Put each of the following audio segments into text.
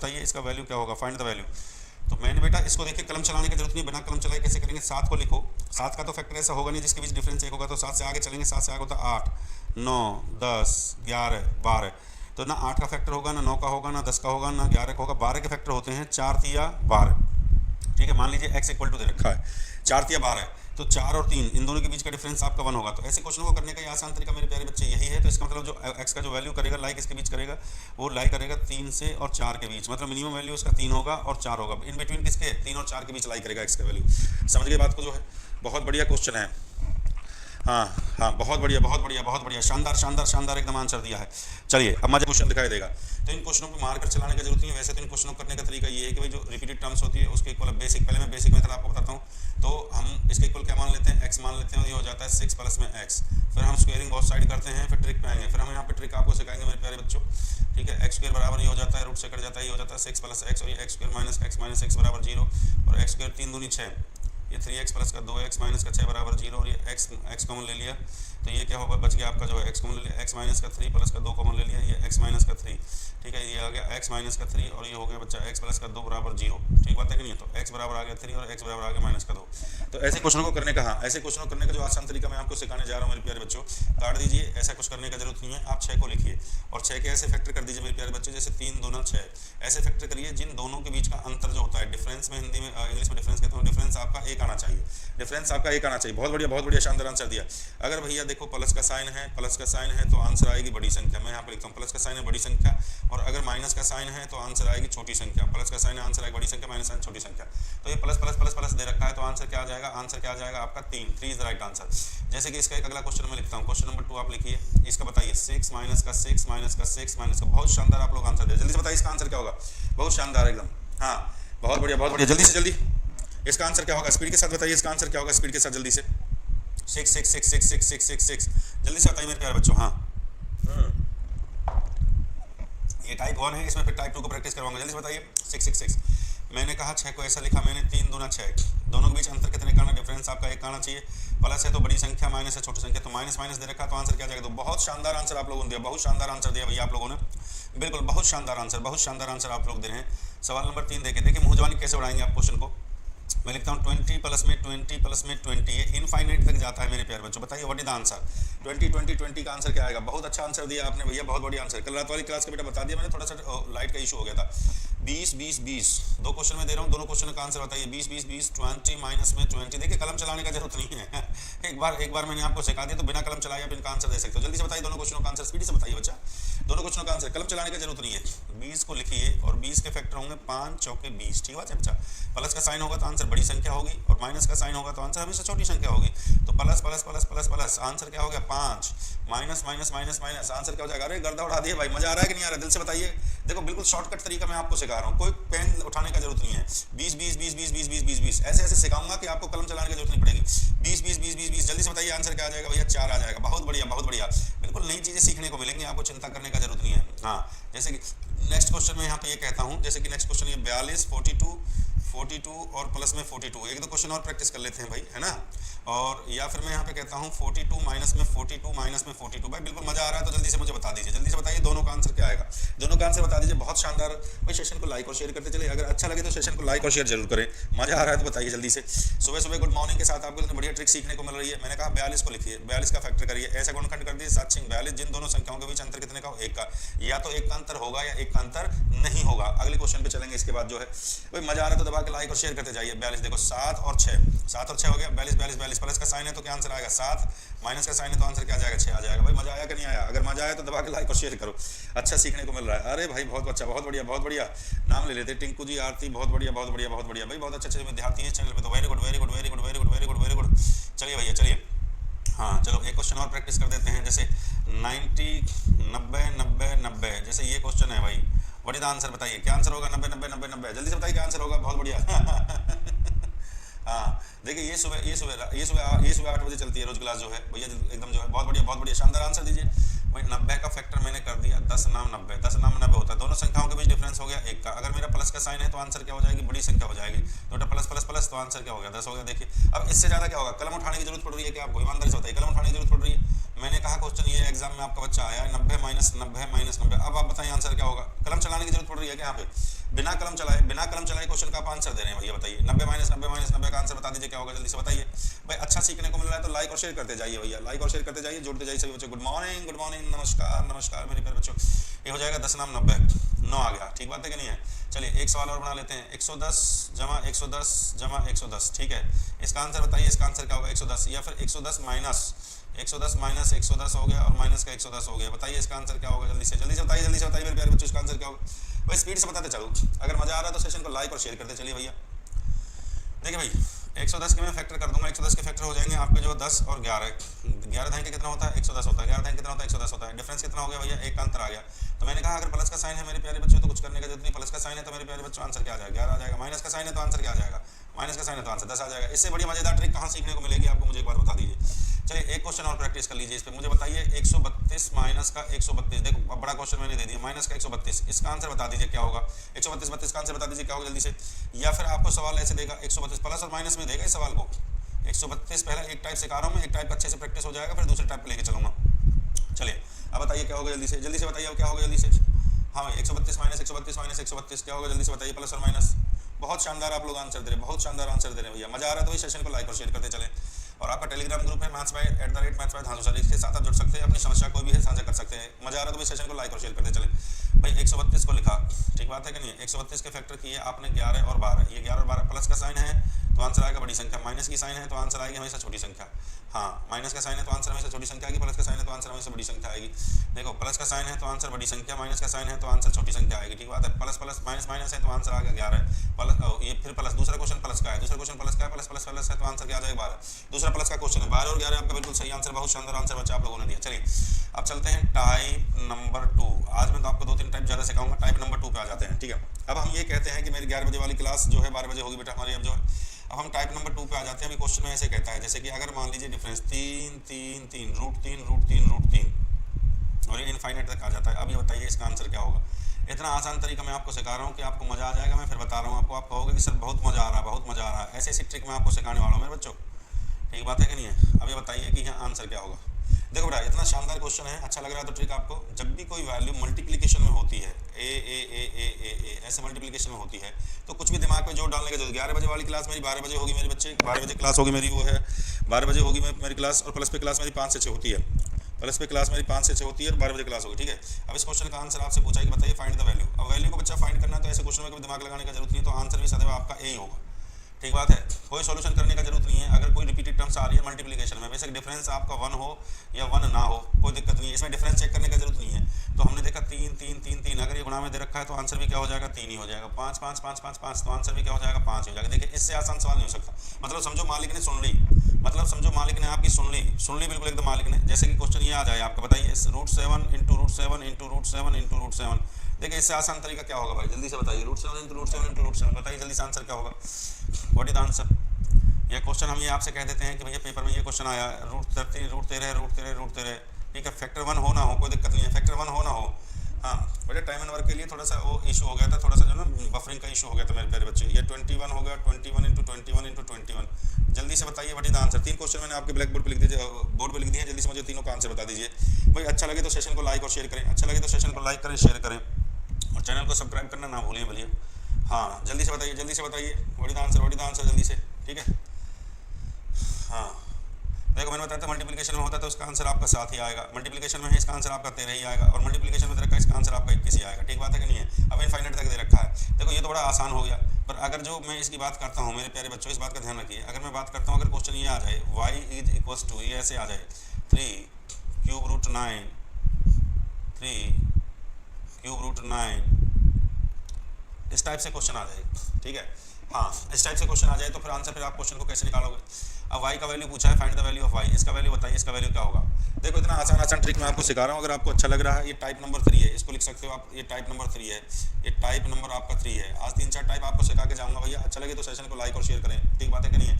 बताइए इसका वैल्यू क्या होगा, फाइंड द वैल्यू। तो मैंने बेटा इसको देखिए कलम चलाने की जरूरत नहीं, बिना कलम चलाए कैसे करेंगे, 7 को लिखो, 7 का तो फैक्टर ऐसा होगा नहीं जिसके बीच डिफरेंस 1 होगा, तो 7 से आगे चलेंगे, 7 से आगे होता 8, 9, 10, 11, 12, तो ना 8 का फैक्टर होगा, ना 9 का होगा, ना 10 का होगा, ना 11 का होगा, 12 के फैक्टर होते हैं 4 तिया 12। ठीक है, मान लीजिए x इक्वल टू दे रखा है 4 तिया 12, तो 4 और 3 इन दोनों के बीच का डिफरेंस आपका 1 होगा। तो ऐसे क्वेश्चन को करने का ये आसान तरीका मेरे प्यारे बच्चे यही है। तो इसका मतलब जो x का जो वैल्यू करेगा लाई किसके बीच करेगा, वो लाई करेगा 3 से और 4 के बीच, मतलब मिनिमम वैल्यू उसका 3 होगा और 4 होगा, इन बिटवीन किसके 3 और 4 के बीच लाई करेगा x का वैल्यू। समझ गए बात को जो है, बहुत बढ़िया क्वेश्चन है। हाँ हाँ, बहुत बढ़िया बहुत बढ़िया बहुत बढ़िया, शानदार शानदार शानदार एकदम आंसर दिया है। चलिए अब मुझे क्वेश्चन दिखाई देगा, तो इन क्वेश्चनों को मारकर चलाने की जरूरत नहीं है। वैसे तो इन क्वेश्चनों को करने का तरीका ये है कि भाई जो रिपीटेड टर्म्स होती है उसके इक्वल बेसिक, पहले मैं बेसिक मेथड आपको बताता हूँ। तो हम इसके इक्वल क्या मान लेते हैं, x मान लेते हैं, ये हो जाता है 6 प्लस में x, फिर हम स्क्वायरिंग बहुत साइड करते हैं, फिर ट्रिक पे आएंगे, फिर हम यहाँ पे ट्रिक आपको सिखाएंगे मेरे प्यारे बच्चों। ठीक है, x स्क्वायर बराबर ये हो जाता है, रूट से कट जाता है, ये हो जाता है 6 प्लस x, और ये x स्क्वायर माइनस x बराबर 0, और x स्क्वायर 3 दूनी 6, ये 3x प्लस का 2x माइनस का 6 बराबर 0, और ये x कॉमन ले लिया, तो ये क्या होगा, बच गया आपका जो है x कॉमन ले लिया, x माइनस का 3 प्लस का 2 कॉमन ले लिया, ये x माइनस का 3। ठीक है, ये आ गया x माइनस का 3, और ये हो गया बच्चा x प्लस का 2 बराबर 0। ठीक बात है कि नहीं, तो x बराबर आ गया 3 और x बराबर आ गया माइनस का 2। तो ऐसे क्वेश्चन को करने का, हाँ ऐसे क्वेश्चन को करने का जो आसान तरीका मैं आपको सिखाने जा रहा हूँ मेरे प्यारे बच्चों, काट दीजिए, ऐसा कुछ करने का जरूरत नहीं है, आप 6 को लिखिए और 6 के ऐसे फैक्टर कर दीजिए मेरे प्यारे बच्चों, जैसे 3 दूना 6, ऐसे फैक्टर करिए जिन दोनों के बीच का अंतर जो होता है, डिफरेंस में हिंदी में इंग्लिश में डिफरेंस कहते हैं, डिफरेंस आपका 1 आना चाहिए, डिफरेंस आपका 1 आना चाहिए। बहुत बढ़िया शानदार आंसर दिया। अगर भैया देखो प्लस का साइन है, प्लस का साइन है तो आंसर आएगी बड़ी संख्या, मैं यहाँ पर लिखता हूँ प्लस का साइन है बड़ी संख्या, और अगर माइनस का साइन है तो आंसर आएगी छोटी संख्या, प्लस का साइन है आंसर आएगी बड़ी संख्या, माइनस साइन छोटी संख्या। तो ये प्लस प्लस प्लस प्लस दे रखा है, तो आंसर क्या आ जाएगा, आंसर क्या आ जाएगा आपका 3 इज द राइट आंसर। जैसे कि इसका एक अगला क्वेश्चन मैं लिखता हूँ, क्वेश्चन नंबर 2 आप लिखिए, इसका बताइए 6 माइनस का 6 माइनस का 6 माइनस का, बहुत शानदार आप लोग आंसर दे, जल्दी से बताइए इसका आंसर क्या होगा, बहुत शानदार एकदम, हाँ बहुत बढ़िया, जल्दी से जल्दी इसका आंसर क्या होगा, स्पीड के साथ बताइए इसका आंसर क्या होगा, स्पीड के साथ जल्दी से, 6 6 6 6 6 6 6 6, जल्दी से बताइए मेरे प्यारे बच्चों। हाँ ये टाइप 1 है, इसमें फिर टाइप 2 को प्रैक्टिस करवाऊंगा, जल्दी से बताइए 6 6 6। मैंने कहा 6 को ऐसा लिखा मैंने, 3 दूना 6, दोनों के बीच अंतर कितने का आना, डिफरेंस आपका 1 आना चाहिए, प्लस है तो बड़ी संख्या, माइनस है छोटी संख्या, तो माइनस माइनस दे रखा, तो आंसर क्या जाएगा, तो बहुत शानदार आंसर आप लोगों ने दिया, बहुत शानदार आंसर दिया भैया आप लोगों ने, बिल्कुल बहुत शानदार आंसर आप लोग दे रहे हैं। सवाल नंबर 3 देखिए मुँह जवानी कैसे बढ़ाएंगे आप क्वेश्चन को, मैं लिखता हूँ 20 प्लस में 20 प्लस में 20, ये इनफाइनाइट तक जाता है मेरे प्यारे बच्चों। बताइए व्हाट इज द आंसर, 20 20 20 का आंसर क्या आएगा, बहुत अच्छा आंसर दिया आपने भैया, बहुत बढ़िया आंसर। कल रात वाली क्लास का बेटा बता दिया मैंने, थोड़ा सा लाइट का इशू हो गया था। 20 20 20 दो क्वेश्चन में दे रहा हूँ, दोनों क्वेश्चन का आंसर बताइए। 20 20 20 20 माइनस में 20, देखिए कलम चलाने का जरूरत नहीं है एक बार मैंने आपको सिखा दिया, तो बिना कलम चलाए आप इनका आंसर दे सकते हो। जल्दी से बताइए दोनों क्वेश्चनों का आंसर, स्पीड से बताइए बच्चा, दोनों क्वेश्चनों का आंसर, कलम चलाने की जरूरत नहीं है। 20 को लिखिए और 20 के फैक्टर होंगे 5 चौके 20, ठीक है बच्चा। प्लस का साइन होगा तो आंसर बड़ी संख्या होगी, और माइनस का साइन होगा तो आंसर हमेशा छोटी संख्या होगी। तो plus plus plus plus plus answer क्या हो गया 5, minus minus minus minus answer क्या हो जाएगा। अरे गर्दा उड़ा दिए भाई, मजा आ रहा है कि नहीं आ रहा है, दिल से बताइए। देखो बिल्कुल शॉर्टकट तरीका मैं आपको सिखा रहा हूँ, कोई पेन उठाने का जरूरत नहीं है। 20 20 20 20 20 20 20 20 ऐसे ऐसे सिखाऊंगा कि आपको कलम चलाने की जरूरत नहीं पड़ेगी। 20 20 20 20 20 जल्दी से बताइए आंसर क्या आ जाएगा भैया, 4 आ जाएगा। बहुत बढ़िया बहुत बढ़िया, बिल्कुल नई चीजें सीखने को मिलेंगी, आपको चिंता करने का जरूरत नहीं है। हाँ जैसे कि नेक्स्ट क्वेश्चन में यहाँ पे ये कहता हूँ, जैसे कि नेक्स्ट क्वेश्चन ये 42 42 और प्लस में 42, एक दो क्वेश्चन और प्रैक्टिस कर लेते हैं भाई, है ना। और या फिर मैं यहाँ पे कहता हूँ 42 माइनस में 42 भाई, बिल्कुल मजा आ रहा है तो जल्दी से मुझे बता दीजिए, जल्दी से बताइए दोनों का आंसर क्या आएगा, दोनों का आंसर बता दीजिए। बहुत शानदार भाई, सेशन को लाइक और शेयर करते चलिए, अगर अच्छा लगे तो सेशन को लाइक और शेयर जरूर करें। मजा आ रहा है तो बताइए जल्दी से। सुबह सुबह गुड मॉर्निंग के साथ आपको बढ़िया ट्रिक सीखने को मिल रही है। मैंने कहा 42 को लिखिए, 42 का फैक्टर करिए, ऐसा गुणनखंड कर दीजिए 7 42, जिन दोनों संख्याओं के बीच अंतर कितने का, 1 का। या तो 1 का अंतर होगा या 1 का अंतर नहीं होगा। अगले क्वेश्चन पे चलेंगे इसके बाद जो है भाई, मजा आ रहा है तो दबा के लाइक और शेयर करते जाइए। 42 देखो 7 और 6 हो गया, 42 42 42, प्लस का साइन है तो क्या आंसर आएगा 7, माइनस का साइन है तो आंसर क्या आ जाएगा 6 आ जाएगा। भाई मजा आया कि नहीं आया, अगर मजा आया तो दबा के लाइक और शेयर करो, अच्छा सीखने को मिल रहा है। अरे भाई बहुत अच्छा, बहुत बढ़िया नाम ले लेते, टिंकू जी, आरती, बहुत बढ़िया भाई, बहुत अच्छे विद्यार्थी हैं चैनल पे, तो वेरी गुड। चलिए भैया चलिए, हाँ चलो एक क्वेश्चन और प्रैक्टिस कर देते हैं। जैसे 90 90 90 90, जैसे ये क्वेश्चन है भाई, व्हाट इज द आंसर, बताइए क्या आंसर होगा। 90 90 90 90, जल्दी से बताइए क्या आंसर होगा, बहुत बढ़िया हाँ देखिए ये सुबह 8 बजे चलती है रोज क्लास जो है भैया, एकदम जो है बहुत बढ़िया शानदार आंसर दीजिए भाई। 90 का फैक्टर मैंने कर दिया 10 नाम 90, 10 नाम 90 होता है, दोनों संख्याओं के बीच डिफरेंस हो गया 1 का। अगर मेरा प्लस का साइन है तो आंसर क्या हो जाएगी, बड़ी संख्या हो जाएगी। तो प्लस प्लस प्लस तो आंसर क्या हो गया 10 हो गया। देखिए अब इससे ज्यादा क्या होगा, कलम उठाने की जरूरत पड़ रही है क्या आपको, ईमानदारी से बताइए, कलम उठाने की जरूरत पड़ रही है। मैंने कहा क्वेश्चन ये एग्जाम में आपका बच्चा आया 90 माइनस 90 माइनस 90, अब आप बताइए आंसर क्या होगा। कलम चलाने की जरूरत पड़ रही है क्या यहाँ पे, बिना कलम चलाए क्वेश्चन का आप आंसर दे रहे हैं भैया, बताइए 90 माइनस 90 का आंसर बता दीजिए क्या होगा, जल्दी से बताइए भाई। अच्छा सीखने को मिल रहा है तो लाइक और शेयर करते जाइए भैया, लाइक और शेयर करते जाइए, जुड़ते जाइए सभी बच्चों। गुड मॉर्निंग, नमस्कार मेरे प्यारे बच्चों। ये हो जाएगा 10 नाम 90, 9 आ गया, ठीक बात है कि नहीं है। चलिए एक सवाल और बना लेते हैं, 110 जमा 110, ठीक है। इसका आंसर बताइए, इसका आंसर क्या होगा 110, या फिर 110 माइनस 110 हो गया और माइनस का 110 हो गया, बताइए इसका आंसर क्या होगा, जल्दी से बताइए मेरे प्यारे बच्चों, इसका आंसर क्या होगा भाई। स्पीड से बताते चलो, अगर मजा आ रहा है तो सेशन को लाइक और शेयर करते चलिए भैया। देखिए भाई 110 के मैं फैक्टर कर दूंगा, 110 के फैक्टर हो जाएंगे आपके जो 10 और 11 धाई के कितना होता है 110 होता है, 11 धाई कितना होता है 110 होता है, डिफरेंस कितना हो गया भैया, एक का अंतर आ गया। तो मैंने कहा अगर प्लस का साइन है मेरे प्यारे बच्चों तो कुछ करने का जरूरत नहीं, प्लस का साइन है तो मेरे प्यारे बच्चों आंसर क्या आ जाएगा 11 आ जाएगा, माइनस का साइन है तो आंसर क्या आ जाएगा, माइनस का साइन है तो आंसर 10 आ जाएगा। इससे बड़ी मजेदार ट्रिक कहाँ सीखने को मिलेगी आपको, मुझे एक बार बता दीजिए। चलिए एक क्वेश्चन और प्रैक्टिस कर लीजिए इस पे, मुझे बताइए 132 माइनस का 132, देखो बड़ा क्वेश्चन मैंने दे दिया, माइनस का 132, इसका आंसर बता दीजिए क्या होगा, 132 का आंसर बता दीजिए क्या होगा जल्दी से। या फिर आपको सवाल ऐसे देगा 132 प्लस और माइनस में देगा इस सवाल को, 132 पहला एक टाइप सिखा रहा हूँ मैं, एक टाइप अच्छे से प्रैक्टिस हो जाएगा, फिर दूसरे टाइप पे लेके चलूंगा। चलिए अब बताइए क्या होगा, जल्दी से बताइए अब क्या होगा जल्दी से। हाँ भाई 132 माइनस 132 क्या होगा जल्दी से बताइए, प्लस और माइनस। बहुत शानदार आप लोग आंसर दे रहे हैं, बहुत शानदार आंसर दे रहे हैं भैया, मजा आ रहा है तो भाई सेशन को लाइक और शेयर करते चले। और आपका टेलीग्राम ग्रुप है mathsby@mathsby धांसू, इसके साथ आप जुड़ सकते हैं, अपनी समस्या कोई भी है साझा कर सकते हैं। मजा आ रहा है तो भाई सेशन को लाइक और शेयर करते चले भाई। 132 को लिखा, ठीक बात है कि नहीं, 132 के फैक्टर किए आपने 11 और 12, ये 11 और 12 प्लस का साइन है तो आंसर आएगा बड़ी संख्या, माइनस की साइन है तो आंसर आएगी हमेशा छोटी संख्या। हाँ माइनस का साइन है तो आंसर हमेशा छोटी संख्या आएगी, प्लस का साइन है तो आंसर हमेशा बड़ी संख्या आएगी। देखो प्लस का साइन है तो आंसर बड़ी संख्या, माइनस का साइन है तो आंसर छोटी संख्या आएगी, ठीक बात है। प्लस माइनस है तो आंसर आ गया 11, प्लस ये फिर प्लस, दूसरा क्वेश्चन प्लस का है, प्लस है तो आंसर क्या आ जाएगा 12, दूसरा प्लस का क्वेश्चन है 12 और 11 आपका बिल्कुल सही आंसर, बहुत शानदार आंसर बच्चा आप लोगों ने दिया। चलिए अब चलते हैं टाइप नंबर 2, आज मैं तो आपको 2-3 टाइप ज़्यादा सिखाऊंगा, टाइप नंबर 2 पे आ जाते हैं, ठीक है। अब हम ये कहते हैं कि मेरी 11 बजे वाली क्लास जो है 12 बजे होगी बेटा हमारी, अब जो है अब हम टाइप नंबर 2 पे आ जाते हैं। अभी क्वेश्चन में ऐसे कहता है जैसे कि अगर मान लीजिए डिफरेंस 3 और ये इनफाइनाइट तक आ जाता है, अब ये बताइए इसका आंसर क्या होगा। इतना आसान तरीका मैं आपको सिखा रहा हूँ कि आपको मजा आ जाएगा, मैं फिर बता रहा हूँ आपको, आप कहोगे कि सर बहुत मजा आ रहा है, ऐसी ट्रिक मैं आपको सिखाने वाला हूँ मेरे बच्चों, ठीक बात है कि नहीं है। अब ये बताइए कि यहाँ आंसर क्या होगा। देखो बेटा इतना शानदार क्वेश्चन है, अच्छा लग रहा है तो ट्रिक आपको, जब भी कोई वैल्यू मल्टीप्लिकेशन में होती है ए ऐसे मल्टीप्लिकेशन में होती है तो कुछ भी दिमाग में जोर डालने का जरूरत। 11 बजे वाली क्लास मेरी 12 बजे होगी मेरे बच्चे, 12 बजे क्लास होगी मेरी, वो है 12 बजे होगी मेरी क्लास, और प्लस पे क्लास मेरी 5 से 6 होती है, प्लस पे क्लास मेरी 5 से 6 होती है और 12 बजे क्लास होगी, ठीक है। अब इस क्वेश्चन का आंसर आपसे पूछा है कि बताइए फाइंड द वैल्यू। अब वैल्यू को बच्चा फाइंड करना है तो ऐसे क्वेश्चन में कभी दिमाग लगाने का जरूरत नहीं है, तो आंसर भी सदैव आपका ए ही होगा, ठीक बात है। कोई सॉल्यूशन करने का जरूरत नहीं है, अगर कोई रिपीटेड टर्म्स आ रही है मल्टीप्लिकेशन में, बेशक डिफरेंस आपका 1 हो या 1 ना हो कोई दिक्कत नहीं है, इसमें डिफरेंस चेक करने का जरूरत नहीं है। तो हमने देखा 3 अगर ये गुणा में दे रखा है तो आंसर भी क्या हो जाएगा 3 ही हो जाएगा, 5 तो आंसर भी क्या हो जाएगा 5 हो जाएगा। देखिए इससे आसान सवाल नहीं हो सकता, मतलब समझो मालिक ने सुन ली, मतलब समझो मालिक ने आपकी सुन ली बिल्कुल एकदम मालिक ने। जैसे कि क्वेश्चन ये आ जाए आपका, बताइए √7 देखिए इससे आसान तरीका क्या होगा भाई, जल्दी से बताइए, √7 बताइए जल्दी से आंसर क्या होगा, व्हाट इज द आंसर। ये क्वेश्चन हम ये आपसे कह देते हैं कि भैया पेपर में ये क्वेश्चन आया √13, ठीक है। फैक्टर 1 हो ना हो कोई दिक्कत नहीं है, फैक्टर 1 हो ना हो, हाँ बेटा टाइम एंड वर्क के लिए थोड़ा सा वो इशू हो गया था, थोड़ा सा जो ना बफरिंग का इशू हो गया था मेरे प्यारे बच्चे। ये 21 हो गया, 21 जल्दी से बताइए what is the answer. 3 question मैंने आपके ब्लैक बोर्ड पे लिख दिए, जल्दी से मुझे तीनों का आंसर बता दीजिए भाई। अच्छा लगे तो सेशन को लाइक और शेयर करें, शेयर करें और चैनल को सब्सक्राइब करना ना भूलिए भैया। हाँ जल्दी से बताइए व्हाट इज द आंसर जल्दी से, ठीक है। हाँ देखो मैंने बताया था मल्टीप्लिकेशन में होता है तो इसका आंसर आपका 7 ही आएगा, मल्टीप्लिकेशन में है इसका आंसर आपका 13 ही आएगा, और मल्टीप्लिकेशन में दे रखा है इसका आंसर आपका 21 ही आएगा, ठीक बात है कि नहीं है। अब इनफाइनाइट तक दे रखा है, देखो ये थोड़ा आसान हो गया, पर अगर जो मैं इसकी बात करता हूँ मेरे प्यारे बच्चों, इस बात का ध्यान रखिए, अगर मैं बात करता हूँ अगर क्वेश्चन ये आ जाए y = ये ऐसे आ जाए 3³ √9 इस टाइप से क्वेश्चन आ जाए, ठीक है। हाँ इस टाइप से क्वेश्चन आ जाए तो फिर आंसर, फिर आप क्वेश्चन को कैसे निकालोगे। अब y का वैल्यू पूछा है, find the value of y, इसका वैल्यू बताइए, इसका वैल्यू क्या होगा। देखो इतना आसान ट्रिक मैं आपको सिखा रहा हूँ, अगर आपको अच्छा लग रहा है। ये टाइप नंबर 3 है, इसको लिख सकते हो आप, ये टाइप नंबर 3 है, ये टाइप नंबर आपका 3 है। आज 3-4 टाइप आपको सिखा के जाऊँगा भैया, अच्छा लगे तो सेशन को लाइक और शेयर करें, ठीक बात है कि नहीं है।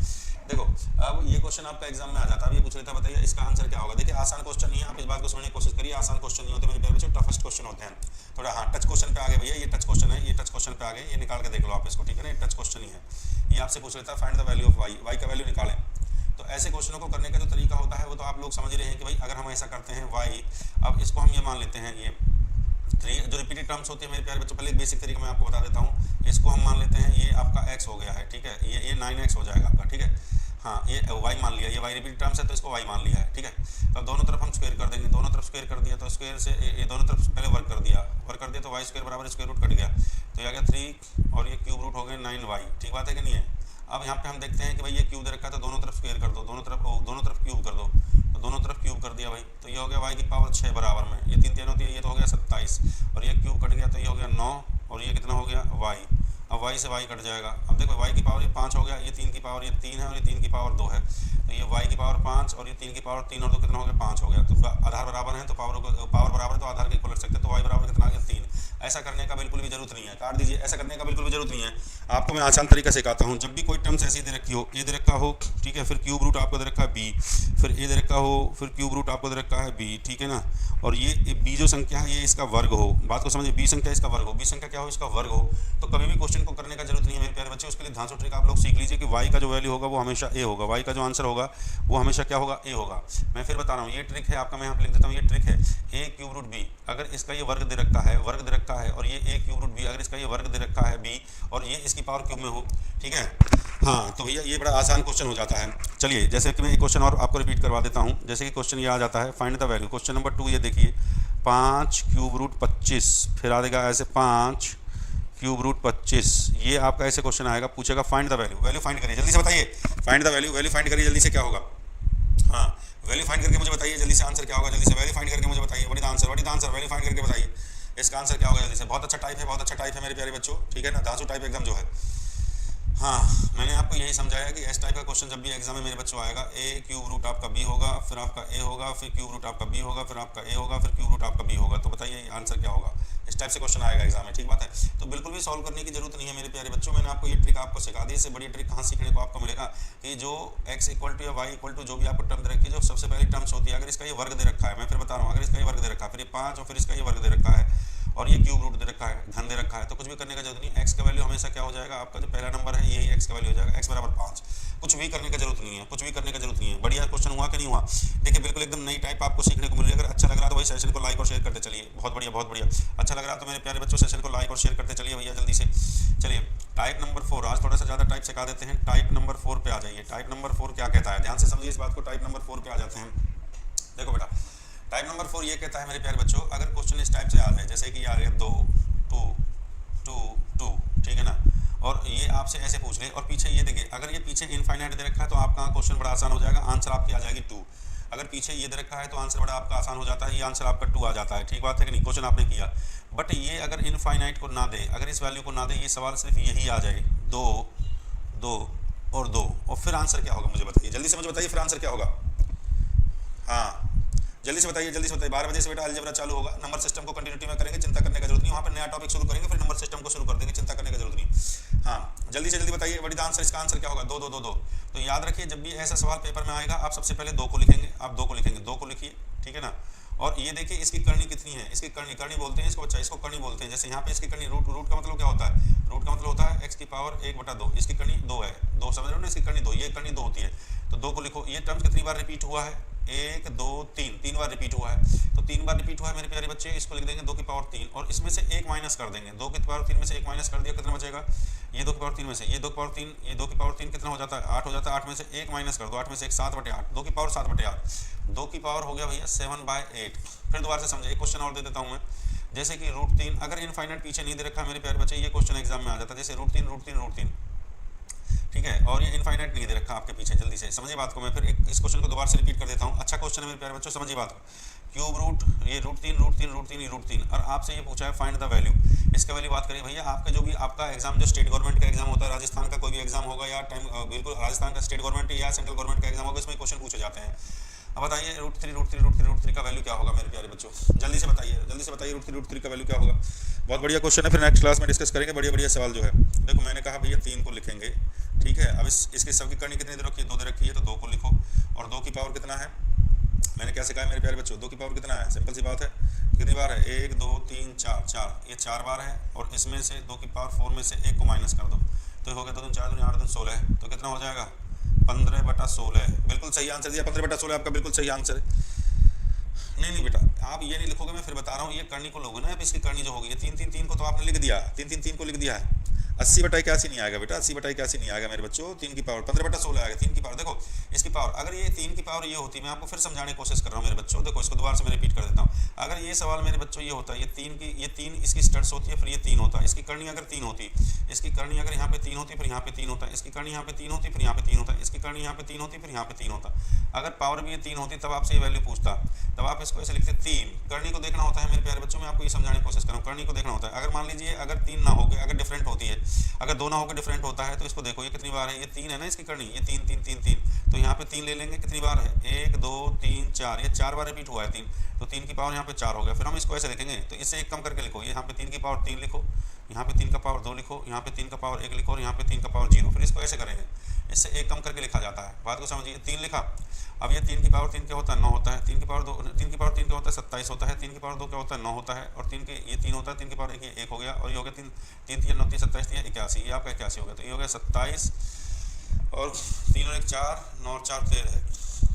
देखो अब ये क्वेश्चन आपका एग्जाम में आ जाता है, अब ये पूछ लेता है बताइए इसका आंसर क्या होगा। देखिए आसान क्वेश्चन नहीं है, आप इस बात को समझने की कोशिश करिए, आसान क्वेश्चन नहीं होते मेरे प्यारे बच्चों, टफेस्ट क्वेश्चन होते हैं थोड़ा। हाँ टच क्वेश्चन पे आ गए भैया, ये टच क्वेश्चन है, ये टच क्वेश्चन पे आ गए, ये निकाल के देख लो आप इसको, ठीक है ना, ये टच क्वेश्चन ही है। ये आपसे पूछ लेता है find the value of y का वैल्यू निकालें। तो ऐसे क्वेश्चनों को करने का जो तरीका होता है वो तो आप लोग समझ रहे हैं कि भाई अगर हम ऐसा करते हैं y, अब इसको हम ये मान लेते हैं, ये 3 जो रिपीटेड टर्म्स होती है मेरे प्यारे बच्चों, पहले एक बेसिक तरीका मैं आपको बता देता हूँ। मान लेते हैं, ये आपका x हो गया है, ठीक है, ये 9x हो जाएगा आपका, ठीक है। हाँ, ये y मान लिया, ये y रिपीट टर्म्स है तो इसको y मान लिया है, ठीक है। अब दोनों तरफ हम स्क्वायर कर देंगे, दोनों तरफ स्क्वायर कर दिया तो स्क्वायर से ये दोनों तरफ पहले वर्क कर दिया तो y स्क्वायर बराबर स्क्वायर रूट कट गया, तो ये आ गया 3 और ये क्यूब रूट हो गए 9y, ठीक बात है कि नहीं है। अब यहाँ पे हम देखते हैं कि भाई ये क्यूब दे रखा है तो दोनों तरफ स्क्वायर कर दो, दोनों तरफ क्यूब कर दो, तो दोनों तरफ क्यूब कर दिया भाई, तो ये हो गया y की पावर 6 बराबर में, ये 3 3 होती है, ये तो हो गया 27 और ये क्यूब कट गया तो ये हो गया 9 और ये कितना हो गया y। अब y से y कट जाएगा, अब देखो y की पावर ये 5 हो गया, ये 3 की पावर ये 3 है और ये 3 की पावर 2 है, तो ये y की पावर 5 और ये 3 की पावर 3 और 2 कितना हो गया 5 हो गया। तो आधार बराबर है तो पावर बराबर है तो आधार के इक्वल रख सकते हैं, तो y बराबर कितना आ गया 3। ऐसा करने का बिल्कुल भी जरूरत नहीं है, काट दीजिए, ऐसा करने का बिल्कुल भी जरूरत नहीं है। आपको मैं आसान तरीका सिखाता हूँ, जब भी कोई टर्म्स ऐसी दे रखी हो, ए दे रखा हो, ठीक है, फिर क्यूब रूट आपको दे रखा है b, फिर ए दे रखा हो, फिर क्यूब रूट आपको दे रखा है b, ठीक है ना, और ये b जो संख्या है ये इसका वर्ग हो, बात को समझिए, b संख्या इसका वर्ग हो, b संख्या क्या हो इसका वर्ग हो, तो कभी भी क्वेश्चन को करने का जरूरत नहीं है मेरे प्यारे बच्चे। उसके लिए ध्यान से ट्रिक आप लोग सीख लीजिए कि y का जो वैल्यू होगा वो हमेशा a होगा, y का जो आंसर होगा वो हमेशा क्या होगा a होगा। मैं फिर बता रहा हूँ, ये ट्रिक है आपका, मैं यहाँ पे लिख देता हूँ, ये ट्रिक है a क्यूब रूट b, अगर इसका ये वर्ग दे रखा है और ये a क्यूब रूट b, अगर इसका ये वर्ग दे रखा है b और ये इसकी पावर क्यूब में हो, ठीक है, हाँ, तो भैया ये बड़ा आसान क्वेश्चन हो जाता है। चलिए जैसे कि मैं एक क्वेश्चन और आपको रिपीट करवा देता हूँ, जैसे कि क्वेश्चन ये आ जाता है, find the value, question number 2 ये देखिए, 5 क्यूब रूट 25, फिर आ देगा ऐसे 5 क्यूब रूट 25, ये आपका ऐसे क्वेश्चन आएगा, पूछेगा find the value, value find करिए जल्दी से बताइए, फाइंड द वैल्यू फाइंड करिए जल्दी से, क्या होगा, हाँ, वैल्यू फाइंड करके मुझे बताइए जल्दी से, आंसर क्या होगा जल्दी से, वैल्यू फाइंड करके मुझे बताइए, what is the answer, value find करके बताइए इसका आंसर क्या होगा जल्दी से। बहुत अच्छा टाइप है मेरे प्यारे बच्चों, ठीक है ना, धांसू टाइप एकदम जो है। हाँ, मैंने आपको यही समझाया कि इस टाइप का क्वेश्चन जब भी एग्जाम में मेरे बच्चों आएगा, ए क्यूब रूट आपका बी होगा, फिर आपका ए होगा, फिर क्यूब रूट आपका बी होगा, फिर आपका ए होगा, फिर क्यूब रूट आपका बी होगा, तो बताइए आंसर क्या होगा। इस टाइप से क्वेश्चन आएगा एग्जाम में, ठीक बात है। तो बिल्कुल भी सॉल्व करने की जरूरत नहीं है मेरे प्यारे बच्चों, मैंने आपको ये ट्रिक आपको सिखा दी। इससे बड़ी ट्रिक कहाँ सीखने को आपको मिलेगा कि जो x इक्वल टू या y इक्वल टू जो भी आपको टर्म दे रखी है, जो सबसे पहली टर्म्स होती है, अगर इसका ये वर्ग दे रखा है, मैं फिर बता रहा हूँ, अगर इसका ये वर्ग दे रखा है, फिर ये 5 और फिर इसका ये वर्ग दे रखा है और ये क्यूब रूट दे रखा है, घन दे रखा है, तो कुछ भी करने का जरूरत नहीं। x का वैल्यू हमेशा क्या हो जाएगा, आपका जो पहला नंबर है यही x का वैल्यू हो जाएगा, x बराबर 5। कुछ भी करने का जरूरत नहीं है, कुछ भी करने का जरूरत नहीं है। बढ़िया क्वेश्चन हुआ कि नहीं हुआ, देखिए बिल्कुल एकदम नई टाइप आपको सीखने को मिल रही है। अगर अच्छा लग रहा तो भाई सेशन को लाइक और शेयर करते चलिए, बहुत बढ़िया। अच्छा लग रहा तो मेरे प्यारे बच्चों सेशन को लाइक और शेयर करते चलिए भैया जल्दी से। चलिए टाइप नंबर 4, आज थोड़ा सा ज़्यादा टाइप सिखा देते हैं। टाइप नंबर 4 पे आ जाइए। टाइप नंबर 4 क्या कहता है, ध्यान से समझिए इस बात को। टाइप नंबर 4 पे आ जाते हैं। देखो बेटा, टाइप नंबर 4 ये कहता है मेरे प्यारे बच्चों, अगर क्वेश्चन इस टाइप से आ जाए, जैसे कि आ गया 2 2 2 2, ठीक है ना, और ये आपसे ऐसे पूछ ले और पीछे ये देखिए, अगर ये पीछे इनफाइनाइट दे रखा है तो आपका क्वेश्चन बड़ा आसान हो जाएगा, आंसर आपकी आ जाएगी 2। अगर पीछे ये दे रखा है तो आंसर बड़ा आपका आसान हो जाता है, ये आंसर आपका 2 आ जाता है, ठीक बात है कि नहीं। क्वेश्चन आपने किया, बट ये अगर इनफाइनाइट को ना दे, अगर इस वैल्यू को ना दे, ये सवाल सिर्फ यही आ जाए 2 2 और 2, और फिर आंसर क्या होगा मुझे बताइए, जल्दी से मुझे बताइए, फिर आंसर क्या होगा। हाँ जल्दी से बताइए 12 बजे से बेटा अलजेब्रा चालू होगा। नंबर सिस्टम को कंटिन्यूटी में करेंगे, चिंता करने का जरूरत नहीं। वहाँ पर नया टॉपिक शुरू करेंगे, फिर नंबर सिस्टम को शुरू कर देंगे, चिंता करने का जरूरत नहीं। हाँ जल्दी से जल्दी बताइए, व्हाट इज द आंसर, इसका आंसर क्या होगा 2 2 2 2। तो याद रखिए, जब भी ऐसा सवाल पेपर में आएगा, आप सबसे पहले 2 को लिखेंगे, आप 2 को लिखेंगे, 2 को लिखिए, ठीक है ना। और ये देखिए इसकी करनी कितनी है, इसकी करनी बोलते हैं इसको बच्चा, इसको करनी बोलते हैं। जैसे यहाँ पे इसकी करनी, रूट का मतलब क्या होता है, रूट का मतलब होता है x की पावर 1/2, इसकी करनी 2 है, 2 समझ रहे हो ना, इसकी करनी 2, ये करनी 2 होती है, तो 2 को लिखो। ये टर्म कितनी बार रिपीट हुआ है, 1 2 3 बार रिपीट हुआ है, तो 3 बार रिपीट हुआ है मेरे प्यारे बच्चे, इसको लिख देंगे 2 की पावर 3, और इसमें से 1 माइनस कर देंगे, 2 की पावर 3 में से 1 माइनस कर दिया, कितना बचेगा, ये 2 की पावर 3 में से ये 2 की पावर 3, ये 2 की पावर 3 कितना हो जाता है, 8 हो जाता है। 8 में से 1 माइनस कर दो, 8 में से 1 7/8, 2 की पावर 7/8, 2 की पावर हो गया भैया 7/8। फिर दोबारा से समझे, एक क्वेश्चन और दे देता हूँ मैं, जैसे कि √3, अगर इनफाइनाइट पीछे नहीं दे रखा मेरे प्यारे बच्चे, ये क्वेश्चन एग्जाम में आ जाता है, जैसे √3, ठीक है, और ये इनफाइनाइट नहीं दे रखा आपके पीछे, जल्दी से समझिए बात को। मैं फिर इस क्वेश्चन को दोबारा से रिपीट कर देता हूँ, अच्छा क्वेश्चन है मेरे प्यारे बच्चों, समझिए बात को। क्यूब रूट, ये √3, और आपसे ये पूछा है फाइंड द वैल्यू, इसका वैल्यू बात करिए भैया। आपका जो भी आपका एग्जाम, जो स्टेट गवर्नमेंट का एग्जाम होता है, राजस्थान का कोई भी एग्जाम होगा, या बिल्कुल राजस्थान का स्टेट गवर्नमेंट या सेंट्रल गवर्नमेंट का एग्जाम होगा, इसमें क्वेश्चन पूछे जाते हैं। अब बताइए √3 का वैल्यू क्या होगा मेरे प्यारे बच्चों, जल्दी से बताइए √3 का वैल्यू क्या होगा। बहुत बढ़िया क्वेश्चन है, फिर नेक्स्ट क्लास में डिस्कस करेंगे बढ़िया सवाल जो है। देखो मैंने कहा भैया 3 को लिखेंगे, ठीक है। अब इसकी सबकी करनी कितनी दे रखी है, 2 दे रखी है, तो 2 को लिखो, और 2 की पावर कितना है, मैंने क्या सिखाया मेरे प्यारे बच्चों, 2 की पावर कितना है, सिंपल सी बात है, कितनी बार है, 1 2 3 4, ये 4 बार है, और इसमें से 2 की पावर 4 में से 1 को माइनस कर दो, तो हो गया 2 4 8 16, तो कितना हो जाएगा 15/16। बिल्कुल सही आंसर दिया, 15/16 आपका बिल्कुल सही आंसर है। नहीं बेटा, आप ये नहीं लिखोगे, मैं फिर बता रहा हूँ, ये करनी को लोगे ना, अब इसकी करनी जो होगी, ये 3 3 3 को तो आपने लिख दिया, 3 3 3 को लिख दिया है। 80/81 नहीं आएगा बेटा, 80/81 नहीं आएगा मेरे बच्चों। 3 की पावर 15/16 आएगा। 3 की पावर देखो, इसकी पावर अगर ये 3 की पावर ये होती, मैं आपको फिर समझाने की कोशिश कर रहा हूँ मेरे बच्चों। देखो इसको दोबारा से मैं रिपीट कर देता हूँ। अगर ये सवाल मेरे बच्चों ये होता, ये 3 इसकी स्टड्स होती है, फिर ये 3 होता, इसकी करनी अगर 3 होती, इसकी करनी अगर यहाँ पे 3 होती, फिर यहाँ पे 3 होता, इसकी करनी यहाँ पे 3 होती, फिर यहाँ पे 3 होता, इसकी करनी यहाँ पे 3 होती, फिर यहाँ पे 3 होता। अगर पावर भी ये 3 होती तब आपसे ये वैल्यू पूछता, तब आप इसको ऐसे लिखते 3। करनी को देखना होता है मेरे प्यारे बच्चों, मैं आपको ये समझाने की कोशिश कर रहा हूँ। करनी को देखना होता है। अगर मान लीजिए अगर 3 ना होकर अगर डिफरेंट होती है, अगर 2 ना होकर डिफरेंट होता है, तो इसको देखो ये कितनी बार है, ये 3 है ना इसकी करनी, ये 3 3 3 3, तो यहाँ पे 3 ले लेंगे। कितनी बार है, 1 2 3 4, ये 4 बार रिपीट हुआ है 3, तो 3 की पावर यहाँ पे 4 हो गया। फिर हम इसको ऐसे लिखेंगे, तो इससे एक कम करके लिखो, यहाँ पे 3 की पावर 3 लिखो, यहाँ पे 3 का पावर 2 लिखो, यहाँ पे 3 का पावर 1 लिखो, और यहाँ पे 3 का पावर 0। फिर इसको ऐसे करेंगे, इससे एक कम करके लिखा जाता है। बात को समझिए। 3 लिखा, अब ये 3 की पावर 3 क्या होता है, 9 होता है। 3 की पावर 2, 3 की पावर 3 क्या होता है, 27 होता है। 3 की पावर 2 क्या होता है, 9 होता है। और 3 के ये 3 होता है, 3 की पावर 1 ये 1 हो गया, और ये हो गया 3 3 3 9 3 27 3 81, ये आपका 81 हो गया। तो ये हो गया 27, और 3 और 1 4, 9 और 4 13 है,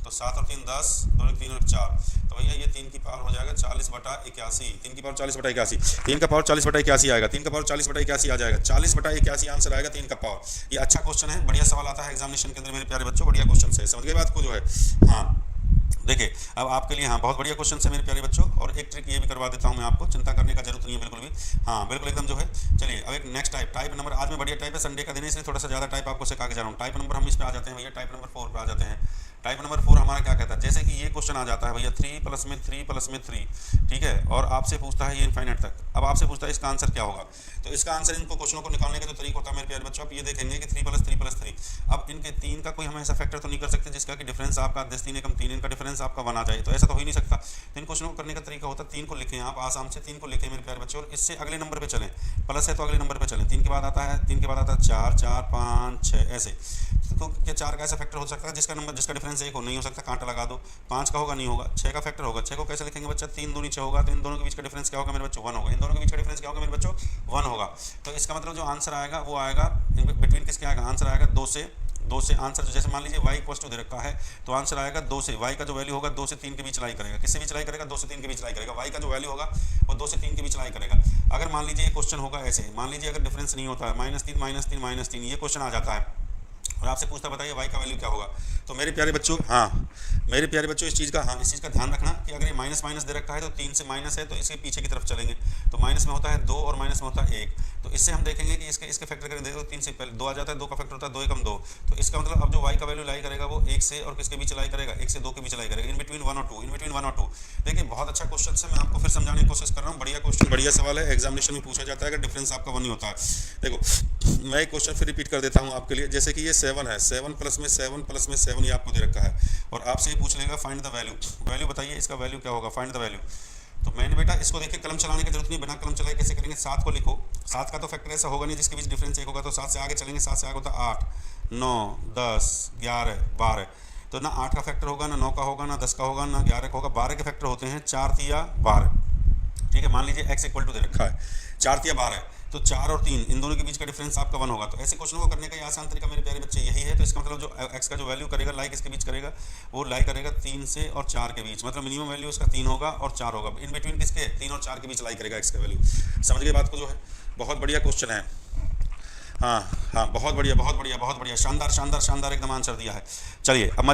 तो 7 और 3 10, 2 और 1 3 और 1 4, तो भैया ये 3 की पावर हो जाएगा 40/81। 3 की पावर 40/81, 3 का पावर 40/81 आएगा। 3 का पावर 40/81 आ जाएगा। 40/81 आंसर आएगा 3 का पावर। ये अच्छा क्वेश्चन है, बढ़िया सवाल आता है एग्जामिनेशन के अंदर मेरे प्यारे बच्चों, बढ़िया क्वेश्चन है। समझ गए बात को जो है। हाँ देखिए, अब आपके लिए हाँ बहुत बढ़िया क्वेश्चन है मेरे प्यारे बच्चों। और एक ट्रिक ये भी करवा देता हूँ मैं आपको, चिंता करने का जरूरत नहीं है बिल्कुल भी। हाँ बिल्कुल एकदम जो है। चलिए अब एक नेक्स्ट टाइप नंबर, आज में बढ़िया टाइप है, संडे का दिन है इसलिए थोड़ा सा ज़्यादा टाइप आपको सिखा के जा रहा हूँ। टाइप नंबर हम इस पे आ जाते हैं भैया, टाइप नंबर 4 पे आ जाते हैं। टाइप नंबर 4 हमारा क्या कहता है, जैसे कि ये क्वेश्चन आ जाता है भैया 3 + में 3 + में 3, ठीक है, और आपसे पूछता है ये इनफाइनाइट तक। अब आपसे पूछता है इसका आंसर क्या होगा, तो इसका आंसर इनको क्वेश्चनों को निकालने का जो तरीका होता है मेरे प्यारे बच्चों, आप ये देखेंगे कि 3 + 3 + 3। अब इनके 3 का कोई हम ऐसा फैक्टर तो नहीं कर सकते जिसका कि डिफरेंस आपका 10 3 एकम 3, इनका डिफरेंस आपका 1 आ जाए, तो ऐसा तो हो ही नहीं सकता। तो इन क्वेश्चनों को करने का तरीका होता है 3 को लिखें आप आसाम से, 3 को लिखें मेरे प्यारे बच्चों, और इससे अगले नंबर पे चलें। प्लस है तो अगले नंबर पे चलें। 3 के बाद आता है 4 4 5 6 ऐसे। तो क्या 4 का ऐसा फैक्टर हो सकता है जिसका डिफरेंस 1 हो, नहीं हो सकता, कांटा लगा दो। 5 का होगा, नहीं होगा। 6 का फैक्टर होगा, 6 को कैसे लिखेंगे बच्चा, 3 दूनी 6 होगा, तो इन दोनों के बीच का डिफरेंस क्या होगा मेरे बच्चों, 1 होगा। इन दोनों के बीच का डिफरेंस क्या होगा मेरे बच्चों, 1 होगा। तो इसका मतलब जो आंसर आएगा वो आएगा बिटवीन किसके आएगा, आंसर आएगा 2 से आंसर, जैसे मान लीजिए y = दे रखा है, तो आंसर आएगा 2 से, y का जो वैल्यू होगा 2 से 3 के बीच लाई करेगा। किससे बीच लाई करेगा, 2 से 3 के बीच लाई करेगा। y का जो वैल्यू होगा वो 2 से 3 के बीच लाई करेगा। अगर मान लीजिए ये क्वेश्चन होगा ऐसे, मान लीजिए अगर डिफरेंस नहीं होता है, -3 -3 ये क्वेश्चन आ जाता है, और आपसे पूछता बताइए y का वैल्यू क्या होगा, तो मेरे प्यारे बच्चों मेरे प्यारे बच्चों इस चीज़ का ध्यान रखना कि अगर ये माइनस माइनस दे रखा है तो 3 से माइनस है तो इसके पीछे की तरफ चलेंगे, तो माइनस में होता है 2 और माइनस में होता है 1, तो इससे हम देखेंगे कि इसके फैक्टर करें, देखो 3 से पहले 2 आ जाता है, 2 का फैक्टर होता है 2 एकम 2, तो इसका मतलब अब जो y का वैल्यू लाई करेगा वो 1 से और किसके बीच लाई करेगा, 1 से 2 के बीच लाई करेगा, इन बिटवीन 1 और 2। देखिए बहुत अच्छा क्वेश्चन है, मैं आपको फिर समझाने की कोशिश कर रहा हूँ। बढ़िया क्वेश्चन, बढ़िया सवाल है, एग्जामिनेशन में पूछा जाता है अगर डिफरेंस आपका 1 नहीं होता है। देखो मैं एक क्वेश्चन फिर रिपीट कर देता हूँ आपके लिए, जैसे कि ये 7 है, 7 + में 7 ये आपको दे रखा है, और आपसे ये पूछ लेगा फाइंड द वैल्यू बताइए इसका वैल्यू क्या होगा, फाइंड द वैल्यू। तो मैंने बेटा इसको देखिए कलम चलाने की जरूरत नहीं, बिना कलम चलाए कैसे करेंगे, 7 को लिखो। 7 का तो फैक्टर ऐसा होगा नहीं जिसके बीच डिफरेंस 1 होगा, तो 7 से आगे चलेंगे, 7 से आगे होता है 8 9 10 11 12, तो ना 8 का फैक्टर होगा, ना 9 का होगा, ना 10 का होगा, ना 11 का होगा। 12 के फैक्टर होते हैं 4 3 12, ठीक है। मान लीजिए x = दे रखा है 4 3 12, तो 4 और 3 इन दोनों के बीच का डिफरेंस आपका 1 होगा। तो ऐसे क्वेश्चन को करने का ये आसान तरीका मेरे प्यारे बच्चे यही है। तो इसका मतलब जो x का जो वैल्यू करेगा लाई किसके बीच करेगा, वो लाई करेगा 3 से और 4 के बीच, मतलब मिनिमम वैल्यू उसका 3 होगा और 4 होगा, इन बिटवीन किसके 3 और 4 के बीच लाई करेगा x का वैल्यू। समझ गए बात को जो है, बहुत बढ़िया क्वेश्चन है। हाँ बहुत बढ़िया, शानदार एकदम आंसर दिया है। चलिए अब